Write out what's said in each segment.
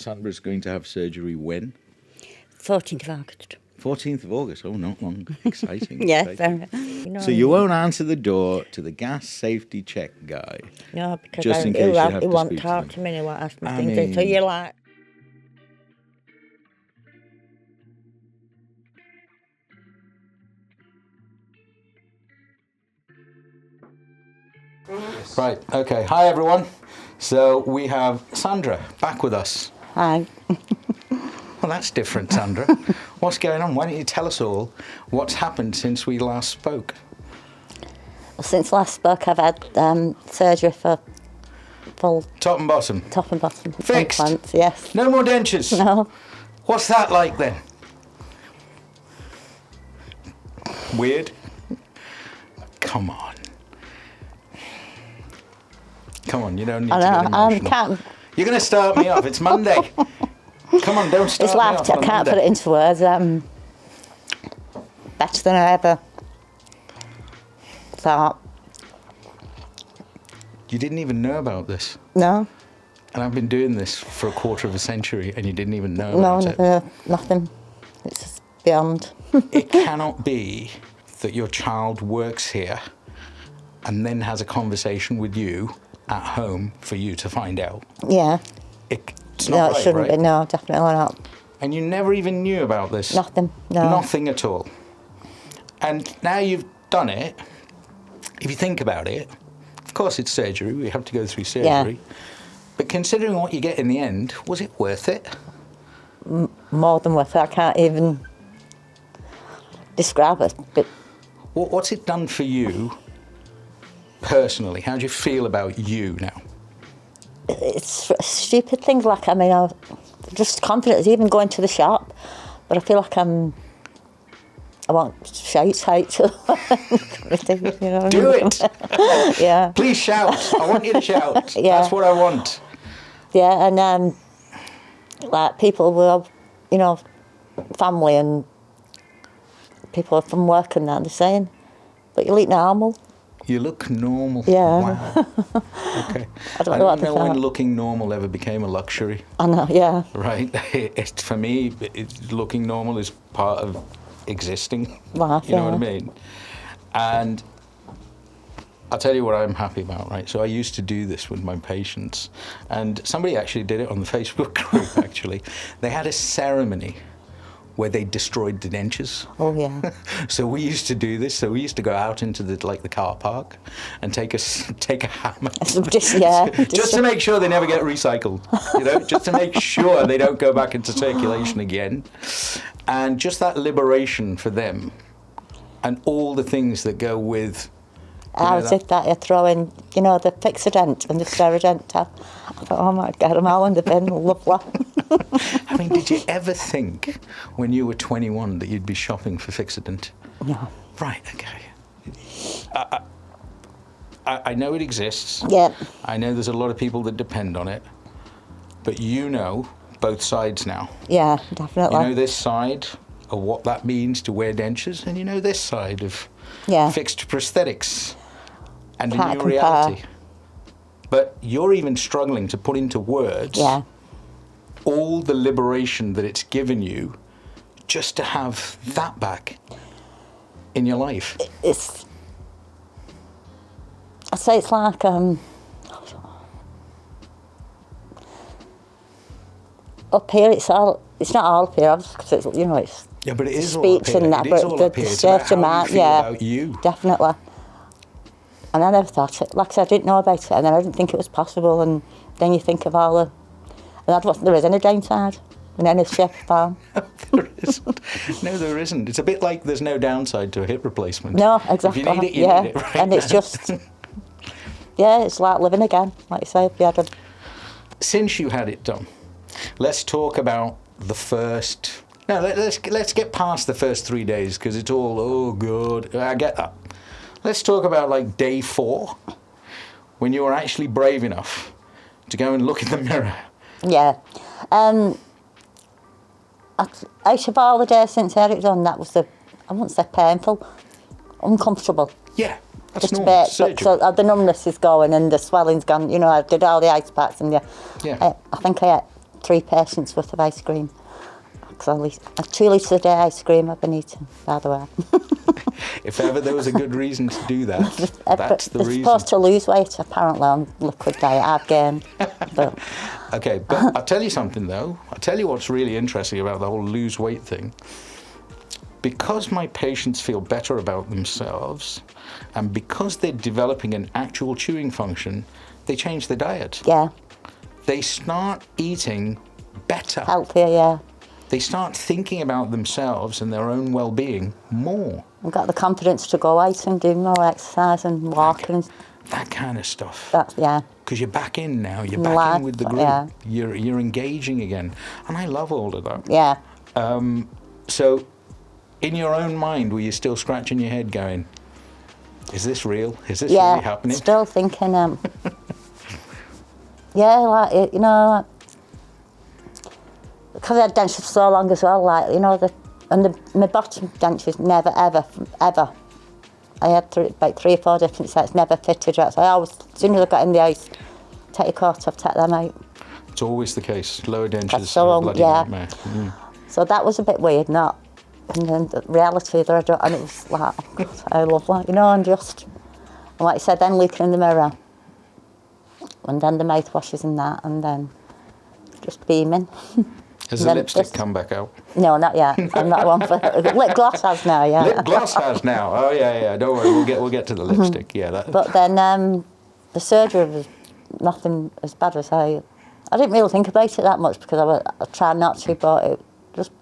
Sandra's going to have surgery when? 14th of August. 14th of August. Oh, not long. Exciting. Yeah, exciting. very. So you won't answer the door to the gas safety check guy? No, because just in case you have he to won't speak talk to to me, he won't ask me I things. mean- So you're like... Right, okay. Hi, everyone. So we have Sandra back with us. Hi. Well, that's different, Sandra. What's going on? Why don't you tell us all what's happened since we last spoke? Since last spoke, I've had surgery for full Top and bottom. top and bottom Fixed? implants, yes. No more dentures? No. What's that like then? Weird? Come on. Come on, you don't need I to get know, I emotional. can't... You're going to start me off. It's Monday. Come on, don't start It's me like, off I on a can't Monday. put it into words. Better than I ever thought. You didn't even know about this. No, And I've been doing this for a quarter of a century and you didn't even know no, about it. never, nothing. It's just beyond. It cannot be that your child works here and then has a conversation with you at home for you to find out. Yeah. It's not No, right, it shouldn't right? be. No, definitely not. And you never even knew about this? Nothing. No. Nothing at all. And now you've done it, if you think about it, of course it's surgery, we have to go through surgery. Yeah. But considering what you get in the end, was it worth it? More than worth it. I can't even describe it. But What's it done for you personally? How do you feel about you now? it's stupid things like, I mean, I'm just confident even going to the shop, but I feel like I won't shout out to them, you know. Do it! Yeah. Please shout. I want you to shout. Yeah. That's what I want. Yeah, and like people will, you know, family and people from work and that, they're saying, but you look normal. You look normal. Yeah. Wow. Okay. I don't know what know they when thought. looking normal ever became a luxury. I know, yeah. Right. For me, looking normal is part of existing. Life, You know what I yeah. mean? And I'll tell you what I'm happy about, right? So I used to do this with my patients, and somebody actually did it on the Facebook group, actually. They had a ceremony where they destroyed the dentures. Oh, yeah. So we used to do this. So we used to go out into the car park and take a hammer. Just to make sure they never get recycled, you know, just to make sure they don't go back into circulation again. And just that liberation for them and all the things that go with... I did that, you throw in, you know, the Fixodent and the Sterident tab. I thought, oh my God, I'm all in the bin, lovely. I mean, did you ever think when you were 21 that you'd be shopping for Fixodent? No. Right, okay. I know it exists. Yeah. I know there's a lot of people that depend on it. But you know both sides now. Yeah, definitely. You know this side of what that means to wear dentures, and you know this side of fixed prosthetics and Can't a new compare. reality. But you're even struggling to put into words all the liberation that it's given you just to have that back in your life. I'd say it's like, up here, it's not all up here, because it's, you know, it's Yeah, but it is all up speech here. and that, It is but all up here. It's about how you feel about you. Definitely. And I never thought it, like I said, I didn't know about it, and then I didn't think it was possible, and then you think of all the, and there isn't a downside in any shape or form. There isn't. No, there isn't. It's a bit like there's no downside to a hip replacement. No, exactly. If you need it, you need it, right? And it's just, it's like living again, like you say, if you had a... Since you had it done, let's talk about the first... No, let's get past the first 3 days, because it's all, oh, God, I get that. Let's talk about, like, day 4, when you were actually brave enough to go and look in the mirror. Yeah. Out of all the days since I had it done, that was I wouldn't say painful, uncomfortable. Yeah, that's Just normal. a bit, but so the numbness is going and the swelling's gone. You know, I did all the ice packs and I think I ate 3 patients worth of ice cream. Because 2 litres a day ice cream I've been eating, by the way. If ever there was a good reason to do that, that's the reason. You're supposed to lose weight, apparently, on liquid diet. I've gained. But. Okay, but I'll tell you something, though. I'll tell you what's really interesting about the whole lose weight thing. Because my patients feel better about themselves, and because they're developing an actual chewing function, they change their diet. Yeah. They start eating better. Healthier, yeah. They start thinking about themselves and their own well-being more. I've got the confidence to go out and do more exercise and walking. That kind of stuff. Yeah. Because you're back in now. You're back in with the group. Yeah. You're engaging again. And I love all of that. Yeah. So, in your own mind, were you still scratching your head going, is this real? Is this really happening? Still thinking, yeah, like, you know, because I had dentures for so long as well, like, you know, my bottom dentures never, ever. I had about 3 or 4 different sets, never fitted right. So I always, as soon as I got in the house, take your coat off, take them out. It's always the case. Lower dentures So, are a bloody nightmare. Mm. So that was a bit weird, not. And then the reality there, and it was like, oh God, I love that, you know, and like I said, then looking in the mirror, and then the mouthwashes and that, and then just beaming. Has the lipstick come back out? No, not yet. I'm not one for lip gloss has now. Yeah. Lip gloss has now. Oh yeah. Don't worry. We'll get to the lipstick. Yeah. But then the surgery was nothing as bad as I didn't really think about it that much because I tried not to, but it just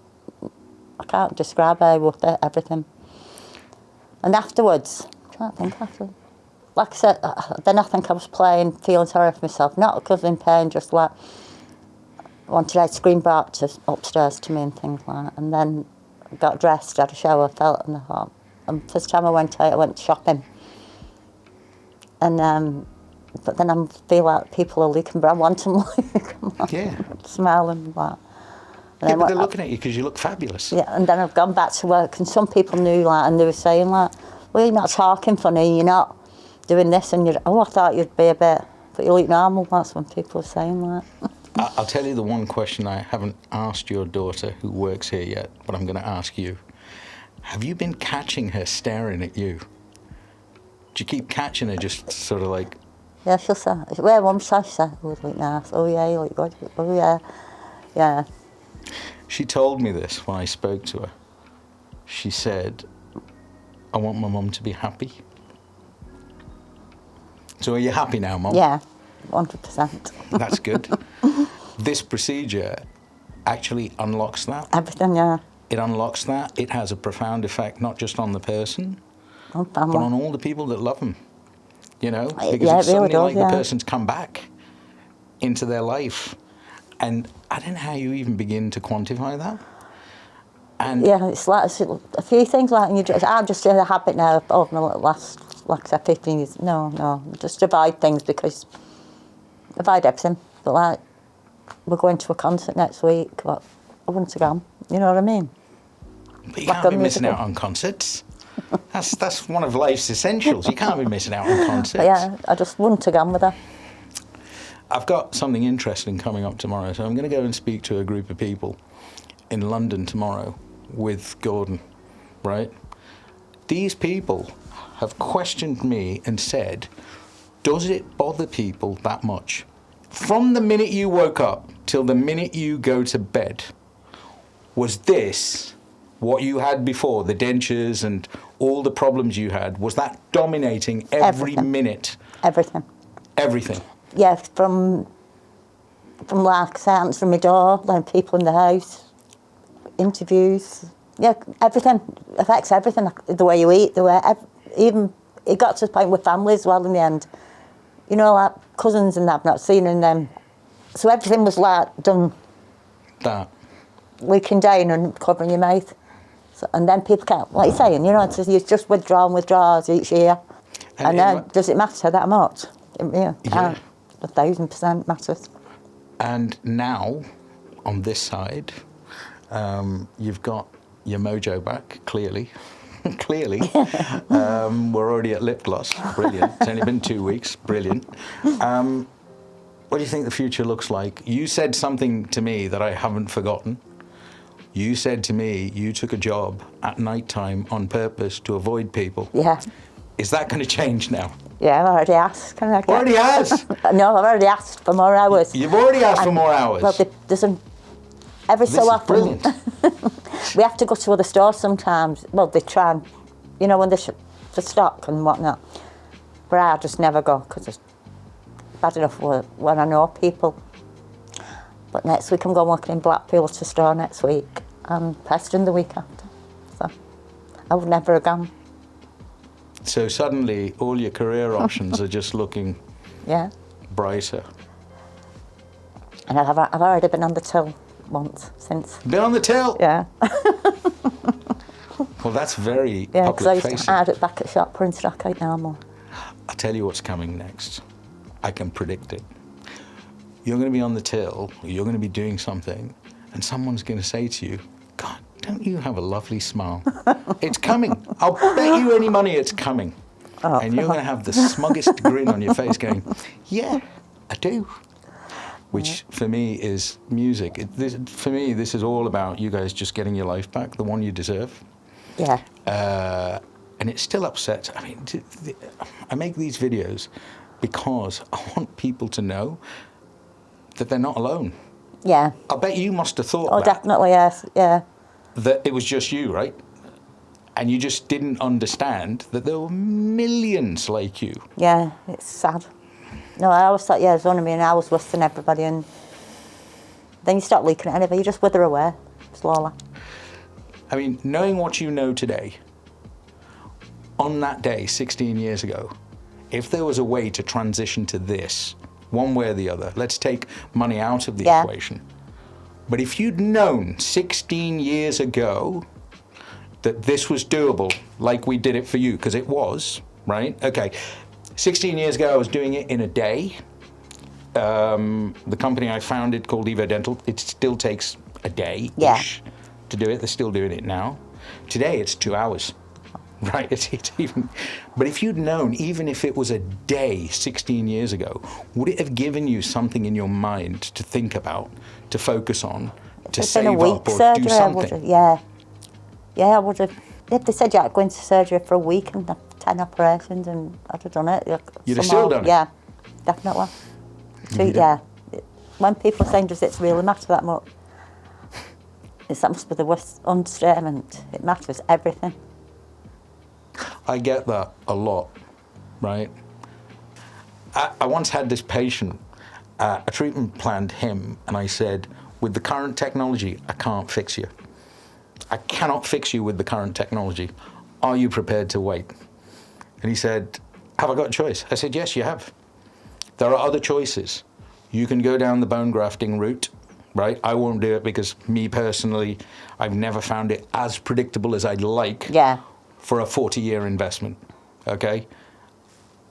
I can't describe how worth it, everything. And afterwards, I can't think after. Like I said, then I think I was feeling sorry for myself, not because in pain, just like. Wanted ice cream brought to upstairs to me and things like that. And then got dressed, had a shower, felt, and I thought. And first time I went out, I went shopping. And but then I feel like people are looking, but I want them smiling like. Yeah, but they're looking at you because you look fabulous. Yeah, and then I've gone back to work, and some people knew, like, and they were saying, like, well, you're not talking funny, you're not doing this, and I thought you'd be a bit, but you look normal. That's when people are saying that. I'll tell you the one question I haven't asked your daughter who works here yet, but I'm going to ask you. Have you been catching her staring at you? Do you keep catching her just sort of like... Yeah, she'll say, where Mum says, she said, oh, you look nice. Oh, yeah, you look good. Oh, yeah. Yeah. She told me this when I spoke to her. She said, I want my mum to be happy. So are you happy now, Mum? Yeah. 100%. That's good. This procedure actually unlocks that. Everything, yeah. It unlocks that. It has a profound effect, not just on the person, but on all the people that love them. You know, because yeah, it's suddenly really does, like the person's come back into their life. And I don't know how you even begin to quantify that. And yeah, it's like a few things like, I'm just in a habit now over the last, like I said, 15 years. No, just avoid things because... Avoid everything, but like, we're going to a concert next week, but I wouldn't have gone, you know what I mean? But you can't be missing out on concerts. That's one of life's essentials. You can't be missing out on concerts. But yeah, I just wouldn't have gone with her. I've got something interesting coming up tomorrow, so I'm going to go and speak to a group of people in London tomorrow with Gordon, right? These people have questioned me and said, does it bother people that much? From the minute you woke up till the minute you go to bed, was this what you had before, the dentures and all the problems you had, was that dominating every minute? Everything. Yeah, from like answering my door, like people in the house, interviews. Yeah, everything affects everything. The way you eat, even it got to the point with family as well in the end. You know, like cousins and that, I've not seen them. So everything was like done. That. Leaking down and covering your mouth. So, and then people can't, like you're saying, you know, you're just withdrawals each year. And then does it matter that much? Yeah. 1,000% matters. And now, on this side, you've got your mojo back, clearly. Clearly. We're already at lip gloss. Brilliant. It's only been 2 weeks. Brilliant. What do you think the future looks like? You said something to me that I haven't forgotten. You said to me you took a job at night time on purpose to avoid people. Yeah. Is that going to change now? Yeah, I've already asked. Can I get... Already has? No, I've already asked for more hours. You've already asked for more hours? Well, there's every This so is often... brilliant. We have to go to other stores sometimes. Well, they try and, you know, when they're for stock and whatnot. But I just never go because it's bad enough when I know people. But next week I'm going working in Blackpool to store next week and Preston the week after. So I would never have gone. So suddenly all your career options are just looking brighter. And I've already been on the till once since. Been on the till? Yeah. Well, that's very Yeah, because I public used to facing. hide it back at shop for in stock out now more. I'll tell you what's coming next. I can predict it. You're going to be on the till, you're going to be doing something, and someone's going to say to you, God, don't you have a lovely smile? It's coming. I'll bet you any money it's coming. Oh. And you're going to have the smuggest grin on your face going, yeah, I do. Which for me is music. For me, this is all about you guys just getting your life back, the one you deserve. Yeah. And it still upsets. I mean, I make these videos because I want people to know that they're not alone. Yeah. I bet you must have thought Oh, definitely, yes. Yeah. that it was just you, right? And you just didn't understand that there were millions like you. Yeah, it's sad. No, I always thought, it's only me and I was worse than everybody. And then you start looking at it, you just wither away slowly. I mean, knowing what you know today, on that day, 16 years ago, if there was a way to transition to this, one way or the other, let's take money out of the equation. But if you'd known 16 years ago that this was doable, like we did it for you, because it was, right? Okay, 16 years ago, I was doing it in a day. The company I founded called Evo Dental, it still takes a day-ish to do it. They're still doing it now. Today, it's 2 hours. Right, it's even, but if you'd known, even if it was a day 16 years ago, would it have given you something in your mind to think about, to focus on, to save up or do something? Yeah, I would have. If they said you had to go into surgery for a week and have 10 operations, and I'd have done it. You'd have still done it? Yeah, definitely. So, when people are saying, does it really matter that much? That must be the worst understatement. It matters everything. I get that a lot, right? I once had this patient, a treatment planned him, and I said, with the current technology, I can't fix you. I cannot fix you with the current technology. Are you prepared to wait? And he said, have I got a choice? I said, yes, you have. There are other choices. You can go down the bone grafting route, right? I won't do it because me personally, I've never found it as predictable as I'd like. Yeah. For a 40-year investment, okay?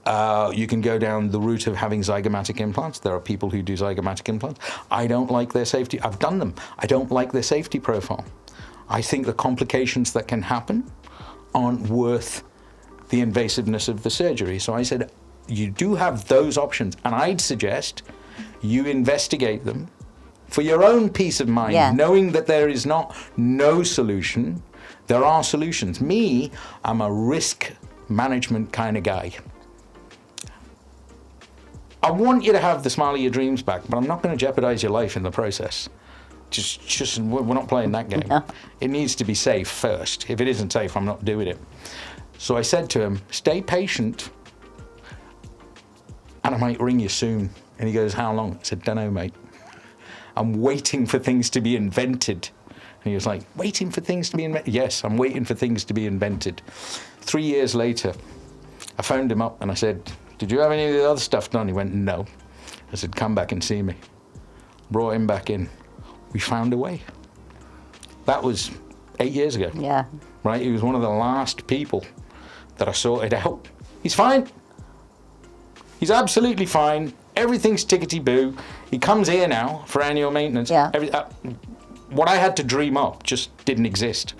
You can go down the route of having zygomatic implants. There are people who do zygomatic implants. I don't like their safety. I've done them. I don't like their safety profile. I think the complications that can happen aren't worth the invasiveness of the surgery. So I said, you do have those options, and I'd suggest you investigate them for your own peace of mind, knowing that there is no solution. There are solutions. Me, I'm a risk management kind of guy. I want you to have the smile of your dreams back, but I'm not going to jeopardize your life in the process. We're not playing that game. No. It needs to be safe first. If it isn't safe, I'm not doing it. So I said to him, stay patient, and I might ring you soon. And he goes, how long? I said, don't know, mate. I'm waiting for things to be invented. And he was like, waiting for things to be invented? Yes, I'm waiting for things to be invented. 3 years later, I phoned him up and I said, did you have any of the other stuff done? He went, no. I said, come back and see me. Brought him back in. We found a way. That was 8 years ago. Yeah. Right? He was one of the last people that I sorted out. He's fine. He's absolutely fine. Everything's tickety-boo. He comes here now for annual maintenance. Yeah. What I had to dream up just didn't exist,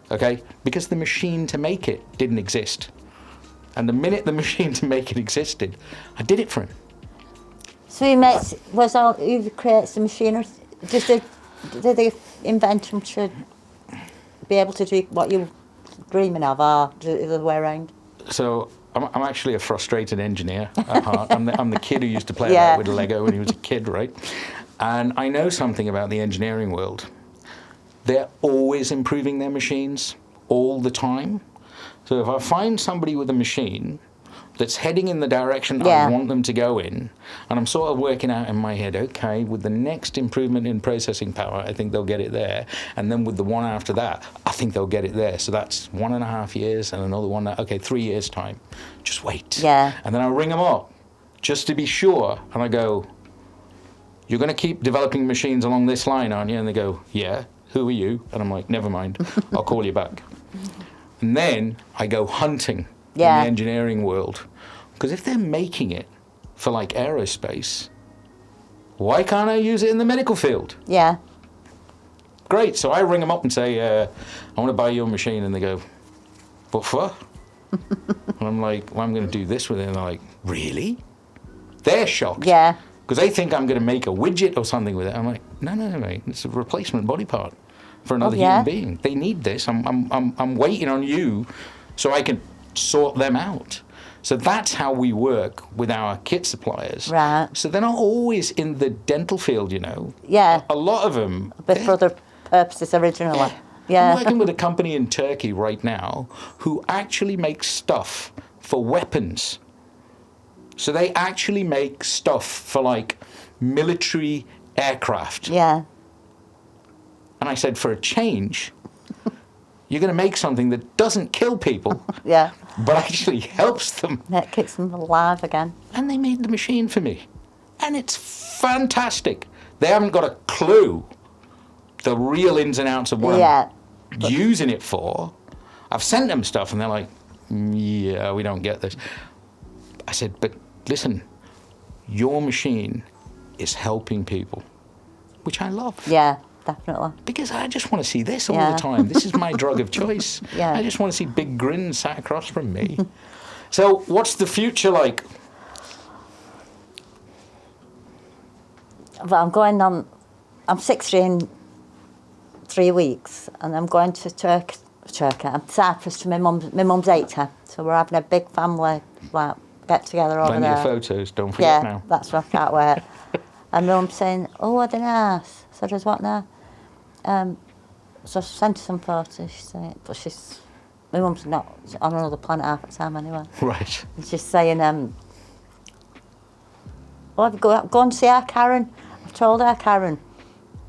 okay? Because the machine to make it didn't exist. And the minute the machine to make it existed, I did it for him. So you create the machine, or did they invent them to be able to do what you're dreaming of, or the other way around? So I'm actually a frustrated engineer at heart. I'm the kid who used to play about with Lego when he was a kid, right? And I know something about the engineering world. They're always improving their machines all the time. So if I find somebody with a machine that's heading in the direction I want them to go in, and I'm sort of working out in my head, okay, with the next improvement in processing power, I think they'll get it there. And then with the one after that, I think they'll get it there. So that's 1.5 years and another one, 3 years' time. Just wait. Yeah. And then I ring them up just to be sure. And I go, you're going to keep developing machines along this line, aren't you? And they go, yeah. Who are you? And I'm like, never mind. I'll call you back. And then I go hunting in the engineering world. Because if they're making it for like aerospace, why can't I use it in the medical field? Yeah. Great. So I ring them up and say, I want to buy your machine. And they go, what for? And I'm like, well, I'm going to do this with it. And they're like, really? They're shocked. Yeah. Because they think I'm going to make a widget or something with it. I'm like, no, mate. It's a replacement body part for another human being. They need this. I'm waiting on you so I can sort them out. So that's how we work with our kit suppliers. Right. So they're not always in the dental field, you know. Yeah. A lot of them. But for other purposes originally. Yeah. I'm working with a company in Turkey right now who actually makes stuff for weapons. So they actually make stuff for like military aircraft. Yeah. And I said, for a change, you're going to make something that doesn't kill people, but actually helps them. It keeps them alive again. And they made the machine for me. And it's fantastic. They haven't got a clue the real ins and outs of what I'm using it for. I've sent them stuff and they're like, yeah, we don't get this. I said, but listen, your machine is helping people, which I love. Yeah, definitely. Because I just want to see this all the time. This is my drug of choice. I just want to see big grins sat across from me. So what's the future like? Well, I'm 60 in 3 weeks, and I'm going to Turkey, Cyprus to my mum's 80. So we're having a big family get together over there. Plenty of photos, don't forget now. Yeah, that's what I can't wait. And mum's saying, oh, I don't know. So does what now? So I sent her some photos, she's saying, but my mum's not on another planet half the time anyway. Right. And she's saying, go and see our Karen. I've told her, Karen.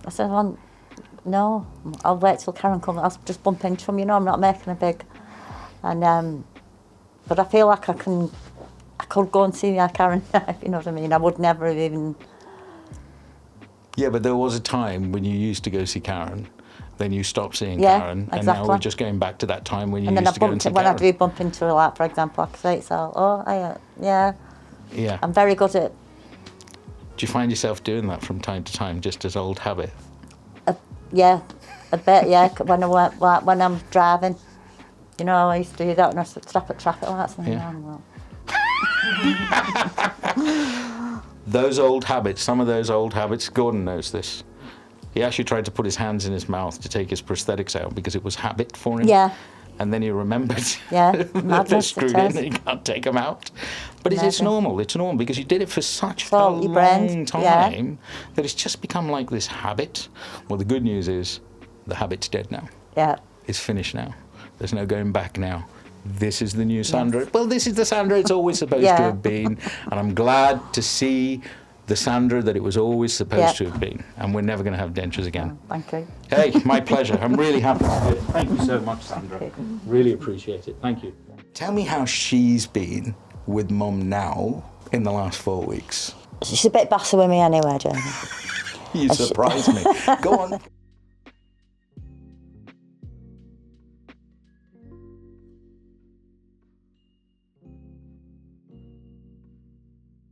I said, well, no, I'll wait till Karen comes. I'll just bump into him, I'm not making a big. And but I feel like I could go and see our Karen, if you know what I mean. I would never have even. Yeah, but there was a time when you used to go see Karen, then you stopped seeing Karen, and now we're just going back to that time when you used to go and see Karen. When I do bump into her, like, for example, I say, yeah. I'm very good at. Do you find yourself doing that from time to time, just as old habit? Yeah, a bit, yeah. When I'm driving, I used to do that when I stop at traffic lights. Those old habits, some of those old habits, Gordon knows this. He actually tried to put his hands in his mouth to take his prosthetics out because it was habit for him. Yeah. And then he remembered that they're screwed in and he can't take them out. But it's normal. It's normal because you did it for such a long time that it's just become like this habit. Well, the good news is the habit's dead now. Yeah. It's finished now. There's no going back now. This is the new Sandra. Yes. Well, this is the Sandra it's always supposed to have been. And I'm glad to see the Sandra that it was always supposed to have been. And we're never going to have dentures again. Thank you. Hey, my pleasure. I'm really happy to do it. Thank you so much, Sandra. Really appreciate it. Thank you. Tell me how she's been with Mum now in the last 4 weeks. She's a bit bossy with me anyway, Jamie. You surprised me. Go on.